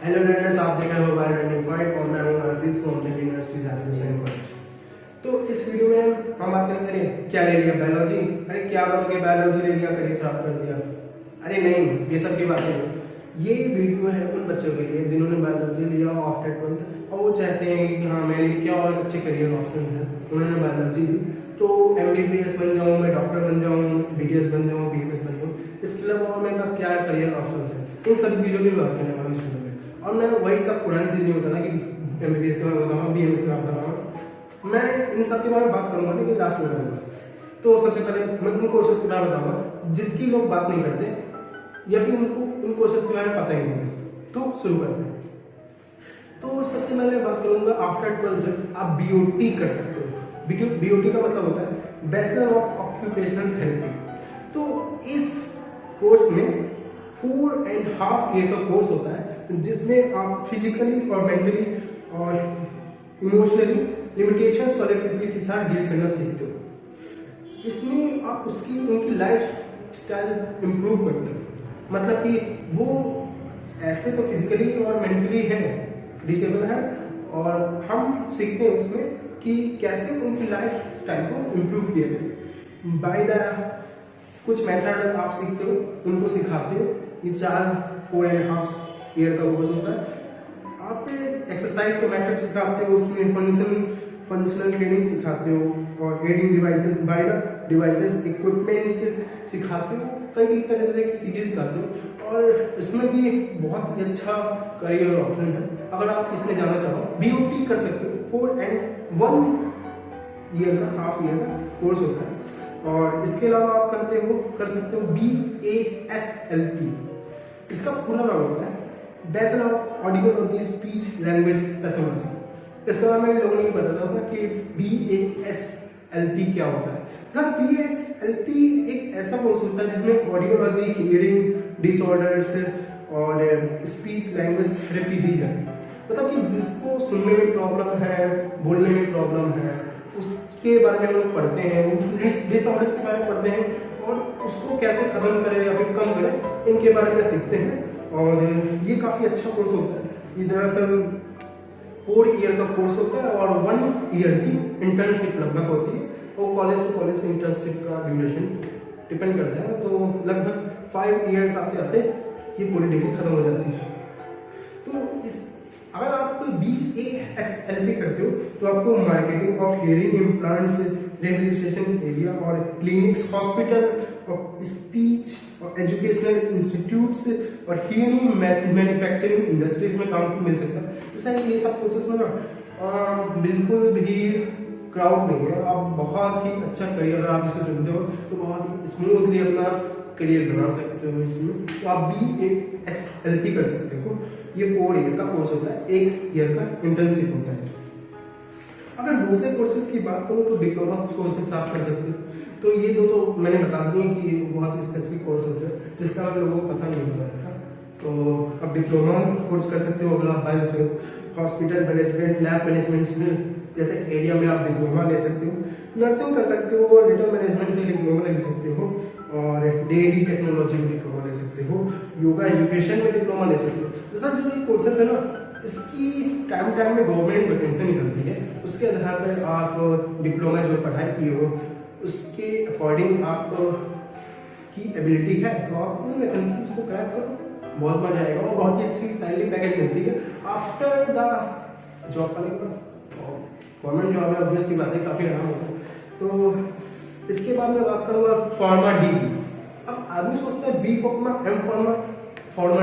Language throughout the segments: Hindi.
हेलो लर्नर्स, आप देख रहे हो हमारे लर्निंग पॉइंट और मैं हूं Ashish from Delhi university Zakir Hussain college. तो इस वीडियो में हम बात करेंगे क्या ले लिया बायोलॉजी, अरे क्या बोलोगे बायोलॉजी ले लिया करियर खराब कर दिया। अरे नहीं, ये सब की बातें नहीं। ये वीडियो है उन बच्चों के लिए जिन्होंने बायोलॉजी लिया आफ्टर 12th और वो चाहते हैं कि हाँ मैं क्या और अच्छे करियर ऑप्शन हैं। उन्होंने बायोलॉजी ली तो MBBS बन जाऊँ, मैं डॉक्टर बन जाऊँ, BDS बन जाऊँ, BMS बन जाऊँ, इसके अलावा और मेरे पास क्या करियर ऑप्शन है, इन सभी चीज़ों की बात करने वाला इस वीडियो में। और मैं वही सब पुरानी चीज़ नहीं होता ना कि MBBS के बारे में बताऊँ, BMS के बारे में बताऊँ, मैं इन सब के बारे में बात करूँगा लेकिन लास्ट में करूँगा। तो सबसे पहले मैं उन कोर्सेज के बारे में बताऊँगा जिसकी लोग बात नहीं करते या फिर उनको उन कोर्सेज के बारे में पता ही नहीं है। तो शुरू करते हैं। तो सबसे पहले मैं बात करूँगा आफ्टर 12th आप BOT कर सकते हो। BOT का मतलब होता है बैचलर ऑफ ऑक्यूपेशनल थेरेपी। तो इस कोर्स में 4.5 ईयर का कोर्स होता है जिसमें आप फिजिकली और मेंटली और इमोशनली लिमिटेशंस वाले पीपल के साथ डील करना सीखते हो। इसमें आप उनकी लाइफ स्टाइल इम्प्रूव करते हो। मतलब कि वो ऐसे तो फिजिकली और मेंटली है, डिसेबल है, और हम सीखते हैं उसमें कि कैसे उनकी लाइफ स्टाइल को इम्प्रूव किया जाए। बाय द कुछ मेथड आप सीखते हो, उनको सिखाते हो। ये 4.5 ईयर का कोर्स होता है। आप एक्सरसाइज का मेथड सिखाते हो, उसमें फंक्शनल ट्रेनिंग सिखाते हो और adding devices by the devices equipments सिखाते हो। कई तरह की चीजें सिखाते हो और इसमें भी बहुत ही अच्छा करियर ऑप्शन है। अगर आप इसमें जाना चाहो BOT कर सकते हो। 4.1 ईयर का हाफ ईयर का कोर्स होता है। और इसके अलावा आप कर सकते हो BASLP। इसका पूरा नाम होता है bachelor of audiology speech language pathology. इसके बारे में लोगों ने बताया था कि BASLP क्या होता है। सर BASLP एक ऐसा कोर्स होता है जिसमें ऑडियोलॉजी, हियरिंग डिसऑर्डर्स और स्पीच लैंग्वेज थेरेपी दी जाती है। मतलब कि जिसको सुनने में प्रॉब्लम है, बोलने में प्रॉब्लम है, उसके बारे में हम लोग पढ़ते हैं, डिसऑर्डर्स के बारे में पढ़ते हैं और उसको कैसे खत्म करें या फिर कम करें, इनके बारे में सीखते हैं। और ये काफ़ी अच्छा कोर्स होता है। ये दरअसल 4 ईयर का कोर्स होता है और 1 ईयर की इंटर्नशिप लगभग होती है। वो कॉलेज टू कॉलेज इंटर्नशिप का ड्यूरेशन डिपेंड करता है। तो लगभग 5 ईयर्स आते आते ये पूरी डिग्री खत्म हो जाती है। तो अगर आप BASLP करते हो तो आपको marketing of hearing implants, rehabilitation area और क्लिनिक्स, हॉस्पिटल और स्पीच और एजुकेशनल इंस्टीट्यूट्स और हियरिंग मैन्युफैक्चरिंग इंडस्ट्रीज में काम मिल सकता है। जैसे ये सब कोर्सेस में ना बिल्कुल भी क्राउड नहीं है। आप बहुत ही अच्छा करियर, अगर आप इसे चुनते हो तो बहुत ही स्मूथली अपना करियर बना सकते हो इसमें। तो आप BASLP कर सकते हो। ये 4 ईयर का कोर्स होता है, 1 ईयर का इंटर्नशिप होता है इसमें। अगर दूसरे कोर्सेज की बात करूँ तो डिप्लोमा कोर्सेज आप कर सकते हो। तो ये दो तो मैंने बता दिए कि बहुत ही स्पेसिफिक कोर्स होते हैं जिसका आप लोगों को पता नहीं होता है। तो अब डिप्लोमा कोर्स कर सकते हो। अगर आप bio hospital management, lab management में जैसे एरिया में आप डिप्लोमा ले सकते हो। नर्सिंग कर सकते हो, डेटा मैनेजमेंट से डिप्लोमा ले सकते हो और डेयरी टेक्नोलॉजी में डिप्लोमा ले सकते हो, योगा एजुकेशन में डिप्लोमा ले सकते हो। तो सर जो ये कोर्सेज है ना, इसकी टाइम में गवर्नमेंट वैकेंसी निकलती है। उसके आधार पर आप डिप्लोमा जो पढ़ाई की हो उसके अकॉर्डिंग आप की एबिलिटी है तो आप उन वैकेंसीज को क्रैक करो, बहुत मजा आएगा और बहुत ही अच्छी सैलरी पैकेज मिलती है आफ्टर द जॉब करने पर। गवर्नमेंट जॉब है, ऑब्वियसली बात है, काफ़ी आराम होता है। तो इसके बाद मैं बात करूँगा फार्मा D। अब आदमी सोचता है B pharma, M pharma, pharma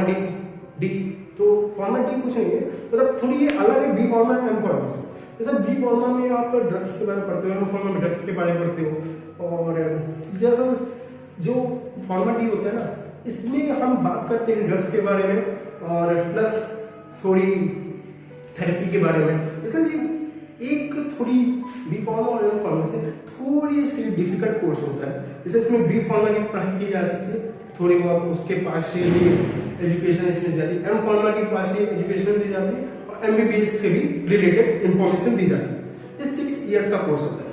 D। तो फार्मा D कुछ नहीं है, मतलब थोड़ी ये अलग है B फार्मा M फार्मा से। जैसे B फार्मा में आप ड्रग्स के बारे में पढ़ते हो, M फार्मा में ड्रग्स के बारे में पढ़ते हो। और जैसा जो फार्मा D होता है ना, इसमें हम बात करते हैं ड्रग्स के बारे में और प्लस थोड़ी थेरेपी के बारे में। जैसे एक थोड़ी B फार्मा और M फार्मा से थोड़ी सी डिफिकल्ट कोर्स होता है। जैसे इसमें B फार्मा की पढ़ाई की जा सकती है थोड़ी बहुत, उसके पार्शियली एजुकेशन इसमें दी जाती है। M फार्मा की पार्शियली एजुकेशन दी जाती है और MBBS से भी रिलेटेड इंफॉर्मेशन दी जाती है। ये 6 ईयर का कोर्स होता है।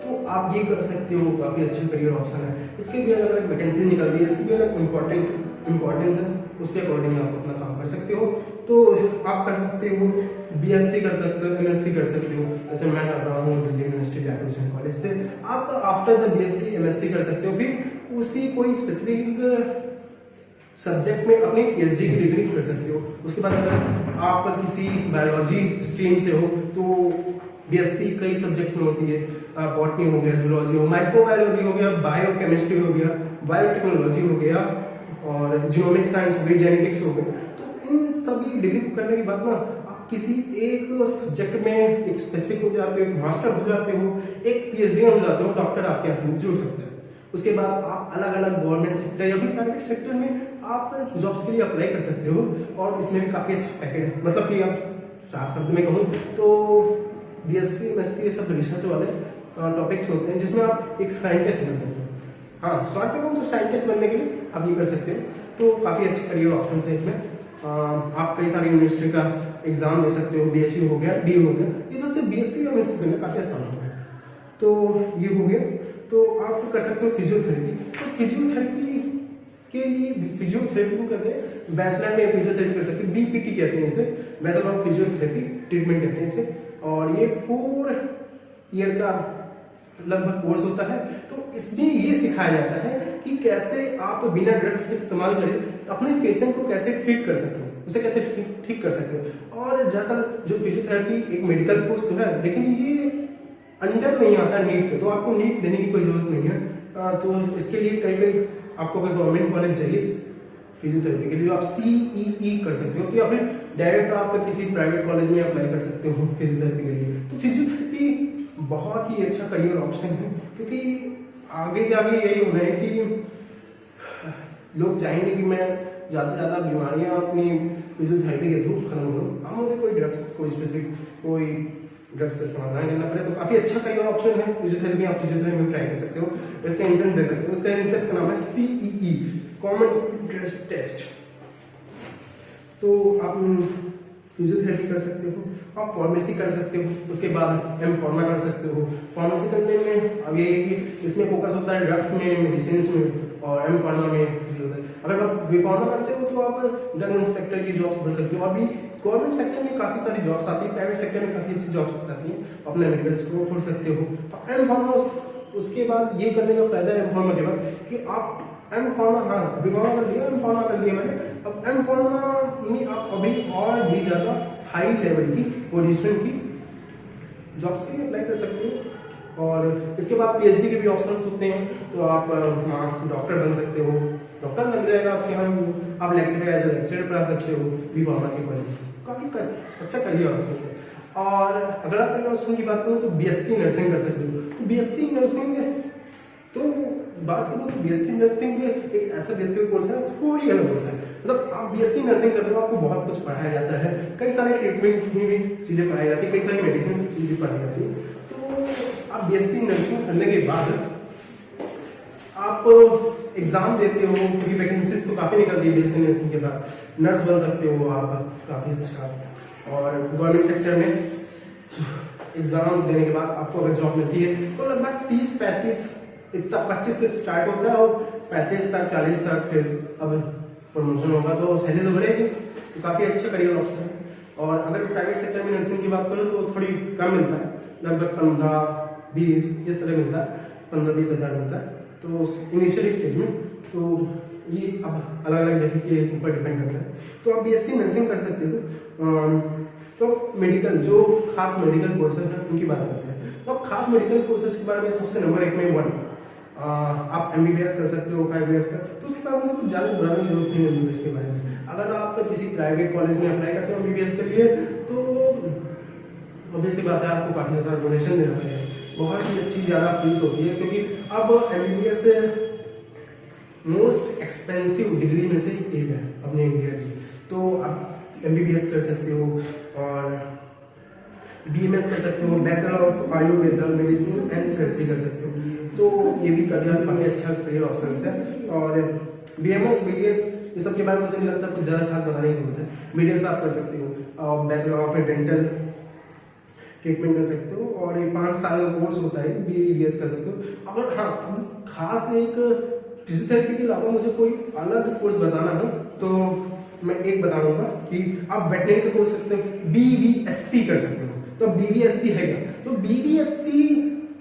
तो आप ये कर सकते हो, काफ़ी अच्छी करियर ऑप्शन है। इसके भी अलग अलग वैकेंसी निकलती है, इसकी भी अलग इम्पोर्टेंस है, उसके अकॉर्डिंग आप अपना काम कर सकते हो। तो आप कर सकते हो बीएससी कर सकते हो, एमएससी कर सकते हो। जैसे मैं कर रहा हूँ दिल्ली यूनिवर्सिटी जाकिर कॉलेज से, आप आफ्टर द बीएससी एमएससी कर सकते हो, फिर उसी कोई स्पेसिफिक सब्जेक्ट में अपनी पीएचडी की डिग्री कर सकते हो। उसके बाद अगर आप किसी बायोलॉजी स्ट्रीम से हो तो बीएससी कई सब्जेक्ट्स में होती है, बॉटनी हो गया, जूलॉजी हो, माइक्रोबायोलॉजी हो गया, बायोकेमिस्ट्री हो गया, बायोटेक्नोलॉजी हो गया, और जिनोमिक साइंस हो गई, जेनेटिक्स हो गई। तो इन सभी डिग्री को करने के बाद ना आप किसी एक सब्जेक्ट में एक स्पेसिफिक हो जाते हो, एक मास्टर हो जाते हो, एक पीएचडी हो जाते हो, डॉक्टर आपके हाथ में जुड़ सकते हैं। उसके बाद आप अलग अलग गवर्नमेंट सेक्टर या फिर प्राइवेट सेक्टर में आप जॉब्स के लिए अप्लाई कर सकते हो, और इसमें भी काफी अच्छा पैकेज है। मतलब कि आप साफ शब्द में कहूँ तो बीएससी एमएससी ये सब रिसर्च वाले टॉपिक्स होते हैं जिसमें आप एक साइंटिस्ट बन सकते हो। हाँ, शॉर्ट में कहूँ तो साइंटिस्ट बनने के लिए आप ये कर सकते हो। तो काफी अच्छे करियर ऑप्शन है इसमें। आप कई सारी यूनिवर्सिटी का एग्जाम दे सकते हो, बीएससी हो गया, डी हो गया, ये सबसे बीएससी और एमएससी करना काफी आसान हो गया। तो ये हो गया। तो आप कर सकते हो फिजियोथेरेपी। तो फिजियोथेरेपी के लिए, फिजियोथेरेपी को कहते हैं बैचलर में फिजियोथेरेपी कर सकते हैं, बीपीटी कहते हैं इसे, बैचलर ऑफ फिजियोथेरेपी ट्रीटमेंट कहते हैं इसे। और ये 4 ईयर का लगभग कोर्स होता है। तो इसमें ये सिखाया जाता है कि कैसे आप बिना ड्रग्स के इस्तेमाल करें अपने पेशेंट को कैसे ट्रीट कर सकते हो, उसे कैसे ठीक कर सकते हो। और जैसा जो फिजियोथेरेपी एक मेडिकल कोर्स तो है, लेकिन ये अंडर नहीं आता नीट के, तो आपको नीट देने की कोई जरूरत नहीं है। तो इसके लिए कई आपको अगर गवर्नमेंट कॉलेज चाहिए फिजियोथेरेपी के लिए आप CEE कर सकते हो, या फिर डायरेक्ट आप किसी प्राइवेट कॉलेज में अप्लाई कर सकते हो फिजियोथेरेपी के लिए। तो फिजियोथेरेपी बहुत ही अच्छा करियर ऑप्शन है, क्योंकि आगे जाके यही होना है कि लोग चाहेंगे कि मैं ज़्यादा से ज़्यादा बीमारियां अपनी फिजियोथेरेपी के थ्रू खत्म करूँ, अब मुझे कोई ड्रग्स, कोई स्पेसिफिक कोई ड्रग्स का इस्तेमाल ना करना पड़े। तो काफी अच्छा करियर ऑप्शन है फिजियोथेरेपी। आप फिजियोथेरेपी में ट्राई कर सकते हो, इसका एंट्रेंस दे सकते हो। उसका एंट्रेंस का नाम है CEE, कॉमन इंट्रेंस टेस्ट। तो आप फिजियोथेरेपी कर सकते हो, आप फार्मेसी कर सकते हो, उसके बाद एम फार्मा कर सकते हो। फार्मेसी करने में अब ये है कि इसमें फोकस होता है ड्रग्स में, मेडिसिन में, और एम फार्मा में अगर आप बी फार्मा करते हो तो आप ड्रग इंस्पेक्टर की जॉब्स भर सकते हो। अभी गवर्नमेंट सेक्टर में काफी सारी जॉब्स आती है, प्राइवेट सेक्टर में काफी अच्छी जॉब्स आती है, अपना मेडिकल स्टोर खोल सकते हो। एम फार्मा उसके बाद ये करने का फायदा है एम फार्मा के बाद कि आप एम फार्मा, हाँ बी फार्मा कर लिया, एम फार्मा कर लिया मैंने, अब एम फार्मा में आप अभी और भी ज्यादा हाई लेवल की पोजीशन की जॉब्स के लिए अप्लाई कर सकते हो। और इसके बाद पीएचडी के भी ऑप्शन होते हैं, तो आप डॉक्टर बन सकते हो, डॉक्टर लग जाएगा आपके यहाँ, आप लेक्चरर एज ए लेक्चरर पढ़ा सकते हो बी फार्मा के कॉलेज। काफी अच्छा करियर ऑप्शन है। और अगर आप करियर ऑप्शन की बात करूँ तो बीएससी नर्सिंग कर सकते हो। तो बीएससी नर्सिंग तो बात करूँ तो बीएससी नर्सिंग एक ऐसा बेसिक कोर्स है, थोड़ी अलग होता है। मतलब आप बीएससी नर्सिंग कर रहे हो, आपको बहुत कुछ पढ़ाया जाता है, कई सारे ट्रीटमेंट में भी चीजें पढ़ाई जाती है, कई सारी मेडिसिन चीजें पढ़ाई जाती है। तो आप बीएससी नर्सिंग करने के बाद आप एग्जाम देते हो, क्योंकि वैकेंसीज तो काफी निकलती है बीएससी नर्सिंग के बाद, नर्स बन सकते हो आप काफी अच्छा। और गवर्नमेंट सेक्टर में एग्जाम देने के बाद आपको अगर जॉब मिलती है तो लगभग 30-35 इतना 25 से स्टार्ट होता है, और 35 तक 40 तक फिर अब प्रमोशन होगा तो सैलरी तो बढ़ेगी। तो काफी अच्छा करियर ऑप्शन है। और अगर प्राइवेट सेक्टर में नर्सिंग की बात करूँ तो थोड़ी कम मिलता है, लगभग 15-20 इस तरह मिलता है, 15-20 हज़ार मिलता है तो इनिशियली स्टेज में। तो ये अब अलग अलग जगह के ऊपर डिपेंड करता है। तो आप बीएससी नर्सिंग कर सकते हो। तो मेडिकल जो खास मेडिकल कोर्सेज हैं उनकी बात करते हैं। तो अब खास मेडिकल कोर्सेज के बारे में सबसे नंबर 1 में 1 आप एमबीबीएस कर सकते हो 5 इयर्स का। तो उसके बाद मुझे कुछ ज़्यादा बुराने की जरूरत नहीं है एमबीबीएस के बारे में। अगर आप किसी प्राइवेट कॉलेज में अप्लाई करते हो एमबीबीएस के लिए तो ऑब्वियस सी बात है आपको काफ़ी ज़्यादा डोनेशन देना पड़ेगा, बहुत ही अच्छी ज़्यादा फीस होती है, क्योंकि अब एमबीबीएस मोस्ट एक्सपेंसिव डिग्री में से एक है अपने इंडिया की। तो आप एमबीबीएस कर सकते हो और बीएमएस कर सकते हो, bachelor of Ayurvedic medicine and surgery कर सकते हो। तो ये भी करियर काफ़ी अच्छा करियर ऑप्शन है। और बीएमएस बीडीएस ये सब के बारे में मुझे नहीं लगता कुछ ज़्यादा खास बताने की जरूरत है। बीडीएस आप कर सकते हो, बैचलर ऑफ डेंटल ट्रीटमेंट कर सकते हो, और ये 5 साल का कोर्स होता है, बीडीएस कर सकते हो। अगर हाँ खास एक फिजियोथेरेपी के अलावा मुझे कोई अलग कोर्स बताना है तो मैं एक बताऊंगा कि आप वेटनरी का कोर्स सकते हो, BVSC कर सकते हो। तो BVSC है क्या? तो BVSC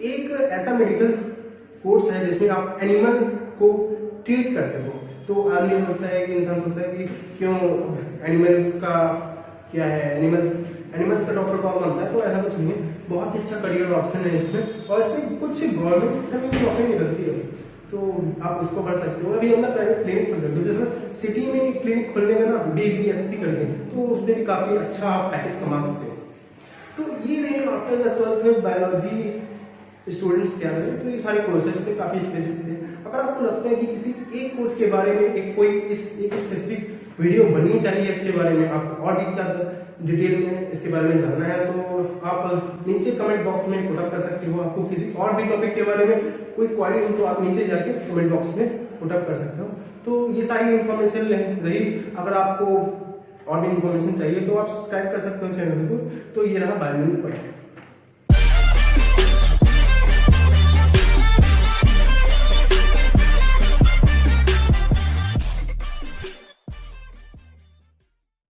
एक ऐसा मेडिकल कोर्स है जिसमें आप एनिमल को ट्रीट करते हो। तो आदमी सोचता है कि इंसान सोचता है कि क्यों एनिमल्स का क्या है, एनिमल्स का डॉक्टर कौन बनता है? तो ऐसा कुछ नहीं है, बहुत ही अच्छा करियर ऑप्शन है इसमें, और इसमें कुछ गवर्नमेंट सेक्टर में भी नौकरी निकलती है, तो आप उसको कर सकते हो। अभी हम प्राइवेट क्लिनिक खोल सकते हो, जैसे सिटी में क्लिनिक खोलने का ना BVSC करके, तो उसमें भी काफी अच्छा पैकेज कमा सकते हो। तो ये रहे आफ्टर द 12th में बायोलॉजी स्टूडेंट्स क्या करें। तो ये सारे कोर्सेज थे, काफी स्पेसिफिक थे। अगर आपको लगता है कि किसी एक कोर्स के बारे में एक स्पेसिफिक वीडियो बननी चाहिए, इसके बारे में आपको और भी ज्यादा डिटेल में इसके बारे में जानना है, तो आप नीचे कमेंट बॉक्स में पुट अप कर सकते हो। आपको किसी और भी टॉपिक के बारे में कोई क्वेरी हो तो आप नीचे जाके कमेंट बॉक्स में पुट अप कर सकते हो। तो ये सारी इन्फॉर्मेशन रही। अगर आपको और भी इन्फॉर्मेशन चाहिए तो आप सब्सक्राइब कर सकते हो चैनल को। तो ये रहा बायोलॉजी पॉइंट।